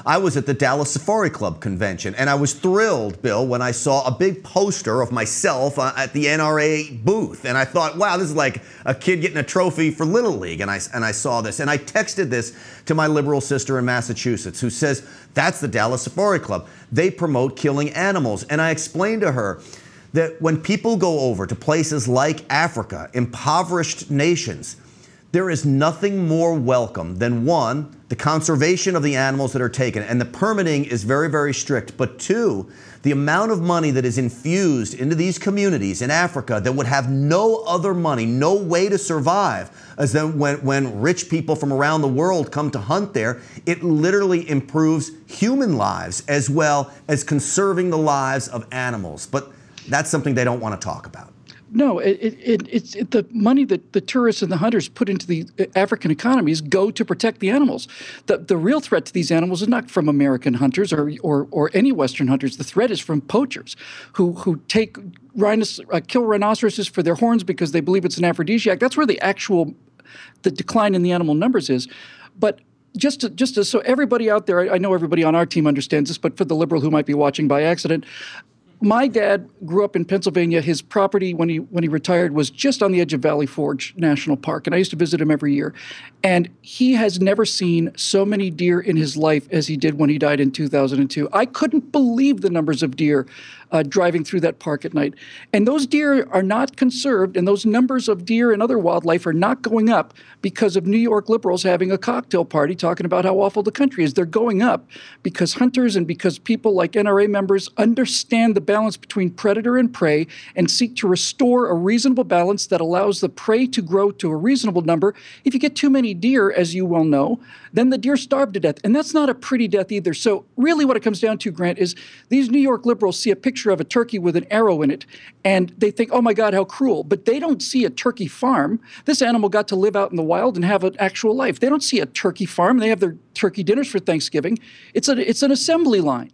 I was at the Dallas Safari Club convention, and I was thrilled, Bill, when I saw a big poster of myself at the NRA booth. And I thought, wow, this is like a kid getting a trophy for Little League. And I saw this, and I texted this to my liberal sister in Massachusetts, who says, that's the Dallas Safari Club. They promote killing animals. And I explained to her that when people go over to places like Africa, impoverished nations, there is nothing more welcome than, one, the conservation of the animals that are taken, and the permitting is very, very strict, but two, the amount of money that is infused into these communities in Africa that would have no other money, no way to survive, as then when rich people from around the world come to hunt there, it literally improves human lives as well as conserving the lives of animals. But that's something they don't want to talk about. No, it's the money that the tourists and the hunters put into the African economies go to protect the animals. The real threat to these animals is not from American hunters or any Western hunters. The threat is from poachers who take kill rhinoceroses for their horns because they believe it's an aphrodisiac. That's where the decline in the animal numbers is. But so everybody out there, I know everybody on our team understands this, but for the liberal who might be watching by accident, my dad grew up in Pennsylvania. His property when he retired was just on the edge of Valley Forge National Park, and I used to visit him every year. And he has never seen so many deer in his life as he did when he died in 2002. I couldn't believe the numbers of deer driving through that park at night. And those deer are not conserved, and those numbers of deer and other wildlife are not going up because of New York liberals having a cocktail party talking about how awful the country is. They're going up because hunters and because people like NRA members understand the balance between predator and prey and seek to restore a reasonable balance that allows the prey to grow to a reasonable number. If you get too many deer, as you well know, then the deer starve to death. And that's not a pretty death either. So really what it comes down to, Grant, is these New York liberals see a picture of a turkey with an arrow in it, and they think, oh my God, how cruel. But they don't see a turkey farm. This animal got to live out in the wild and have an actual life. They don't see a turkey farm. They have their turkey dinners for Thanksgiving. It's an assembly line.